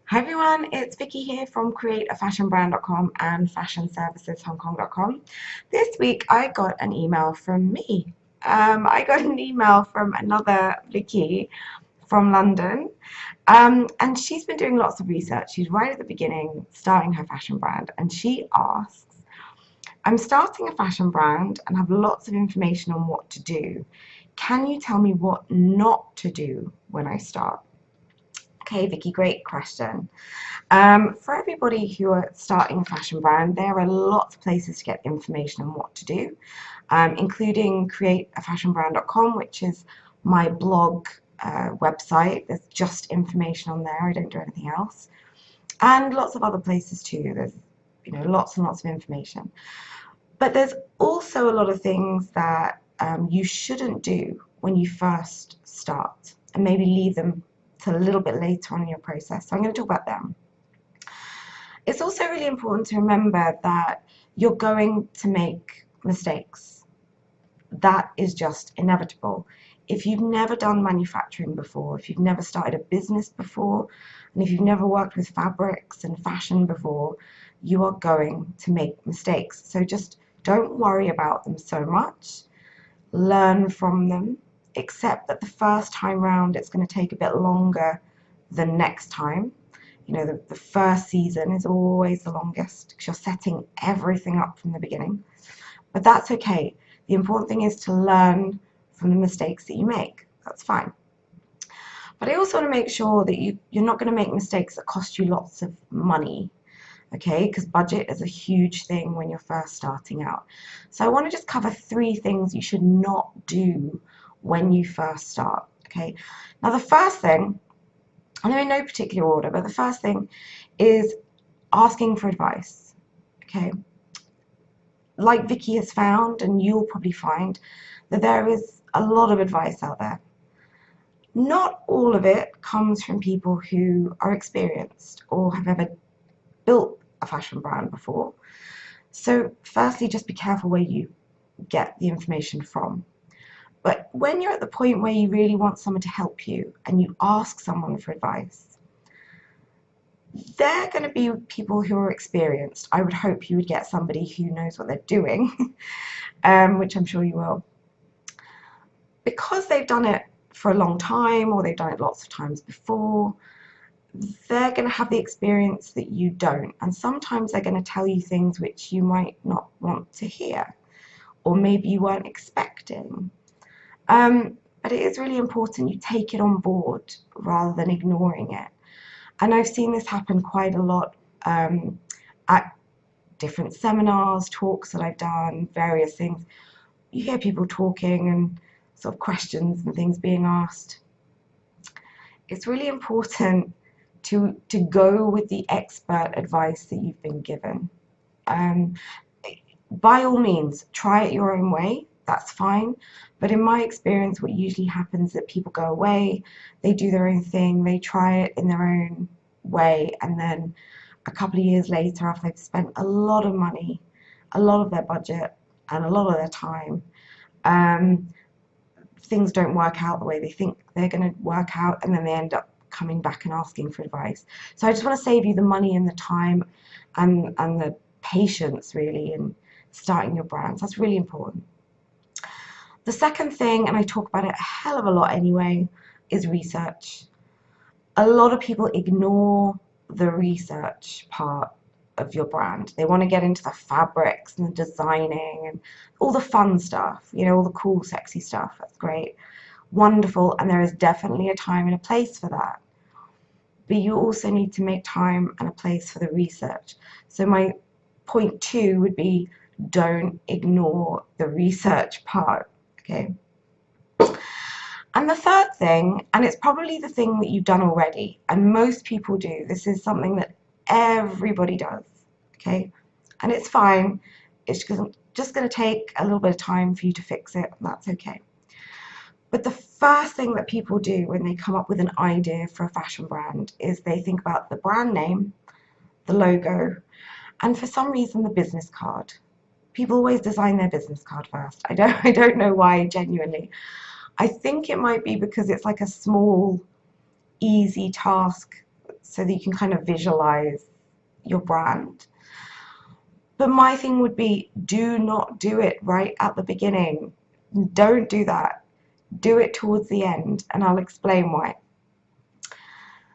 Hi everyone, it's Vicky here from createafashionbrand.com and fashionserviceshongkong.com. This week I got an email from me. I got an email from another Vicky from London, and she's been doing lots of research. She's right at the beginning, starting her fashion brand, and she asks, I'm starting a fashion brand and have lots of information on what to do. Can you tell me what not to do when I start? Okay, Vicky, great question. For everybody who are starting a fashion brand, there are lots of places to get information on what to do, including createafashionbrand.com, which is my blog website. There's just information on there. I don't do anything else. And lots of other places too. There's lots and lots of information. But there's also a lot of things that you shouldn't do when you first start, and maybe leave them to a little bit later on in your process. So I'm going to talk about them. It's also really important to remember that you're going to make mistakes. That is just inevitable. If you've never done manufacturing before, if you've never started a business before, and if you've never worked with fabrics and fashion before, you are going to make mistakes. So just don't worry about them so much. Learn from them. Accept that the first time round it's going to take a bit longer than next time. The first season is always the longest because you're setting everything up from the beginning. But that's okay. The important thing is to learn from the mistakes that you make. That's fine. But I also want to make sure that you're not going to make mistakes that cost you lots of money. Okay, because budget is a huge thing when you're first starting out. So I want to just cover 3 things you should not do when you first start. Okay, now the first thing, and they're in no particular order, but the first thing is asking for advice. Okay, like Vicky has found, and you'll probably find, that there is a lot of advice out there. Not all of it comes from people who are experienced or have ever built a fashion brand before. So firstly, just be careful where you get the information from. But when you're at the point where you really want someone to help you and you ask someone for advice, they're going to be people who are experienced. I would hope you would get somebody who knows what they're doing, which I'm sure you will. Because they've done it for a long time, or they've done it lots of times before, they're going to have the experience that you don't, and sometimes they're going to tell you things which you might not want to hear, or maybe you weren't expecting. But it is really important you take it on board rather than ignoring it. And I've seen this happen quite a lot at different seminars, talks that I've done, various things. You hear people talking and sort of questions and things being asked. It's really important to go with the expert advice that you've been given. By all means, try it your own way. That's fine. But in my experience, what usually happens is that people go away, they do their own thing, they try it in their own way, and then a couple of years later, after they've spent a lot of money, a lot of their budget, and a lot of their time, things don't work out the way they think they're going to work out, and then they end up coming back and asking for advice. So I just want to save you the money and the time and the patience, really, in starting your brands. That's really important. The second thing, and I talk about it a hell of a lot anyway, is research. A lot of people ignore the research part of your brand. They want to get into the fabrics and the designing and all the fun stuff, all the cool, sexy stuff. That's great, wonderful, and there is definitely a time and a place for that. But you also need to make time and a place for the research. So my point 2 would be, don't ignore the research part. Okay. And the third thing, and it's probably the thing that you've done already, and most people do, this is something that everybody does, okay? And it's fine, it's just going to take a little bit of time for you to fix it, and that's okay. But the first thing that people do when they come up with an idea for a fashion brand is they think about the brand name, the logo, and for some reason the business card. People always design their business card first. I don't know why, genuinely. I think it might be because it's like a small, easy task so that you can kind of visualize your brand. But my thing would be, do not do it right at the beginning. Don't do that. Do it towards the end, and I'll explain why.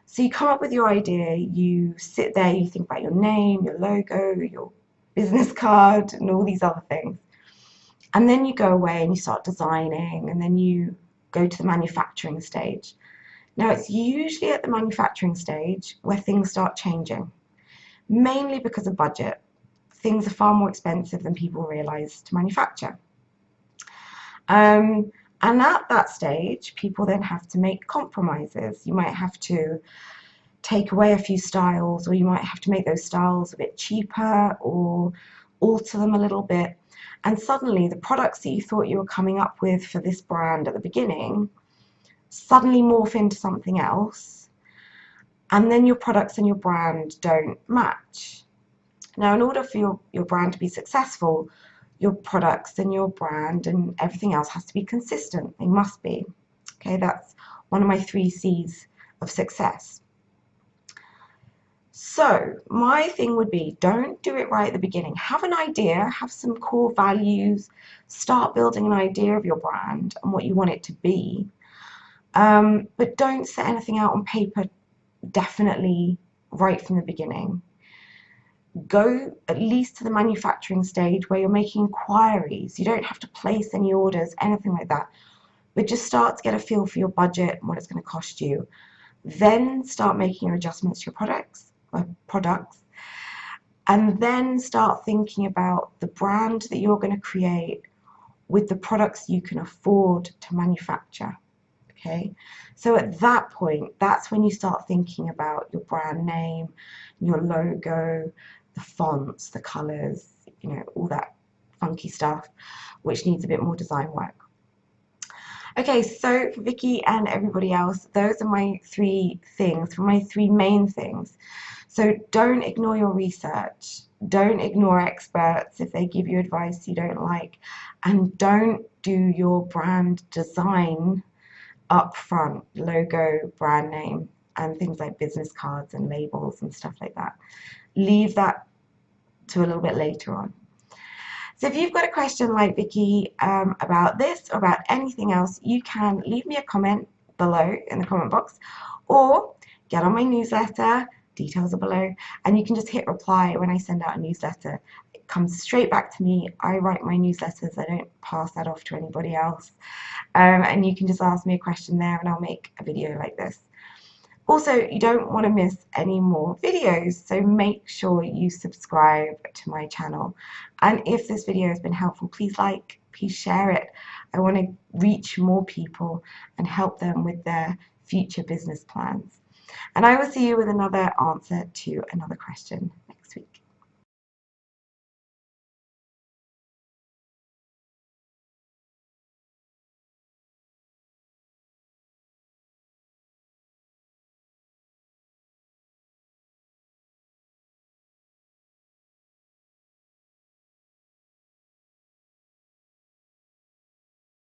So you come up with your idea, you sit there, you think about your name, your logo, your business card, and all these other things. And then you go away and you start designing, and then you go to the manufacturing stage. Now, it's usually at the manufacturing stage where things start changing, mainly because of budget. Things are far more expensive than people realize to manufacture. And at that stage, people then have to make compromises. You might have to take away a few styles, or you might have to make those styles a bit cheaper or alter them a little bit. And suddenly the products that you thought you were coming up with for this brand at the beginning suddenly morph into something else, and then your products and your brand don't match. Now, in order for your brand to be successful, your products and your brand and everything else has to be consistent. They must be. Okay, that's one of my 3 C's of success. So my thing would be, don't do it right at the beginning. Have an idea, have some core values, start building an idea of your brand and what you want it to be. But don't set anything out on paper definitely right from the beginning. Go at least to the manufacturing stage where you're making inquiries. You don't have to place any orders, anything like that, but just start to get a feel for your budget and what it's going to cost you. Then start making your adjustments to your products, and then start thinking about the brand that you're going to create with the products you can afford to manufacture. Okay, so at that point, that's when you start thinking about your brand name, your logo, the fonts, the colors, you know, all that funky stuff, which needs a bit more design work. Okay, so for Vicky and everybody else, those are my 3 things, my 3 main things. So don't ignore your research, don't ignore experts if they give you advice you don't like, and don't do your brand design up front, logo, brand name, and things like business cards and labels and stuff like that. Leave that to a little bit later on. So if you've got a question like Vicky about this or about anything else, you can leave me a comment below in the comment box, or get on my newsletter, details are below, and you can just hit reply when I send out a newsletter. It comes straight back to me. I write my newsletters, I don't pass that off to anybody else. And you can just ask me a question there and I'll make a video like this. Also, you don't want to miss any more videos, so make sure you subscribe to my channel. And if this video has been helpful, please like, please share it. I want to reach more people and help them with their future business plans. And I will see you with another answer to another question.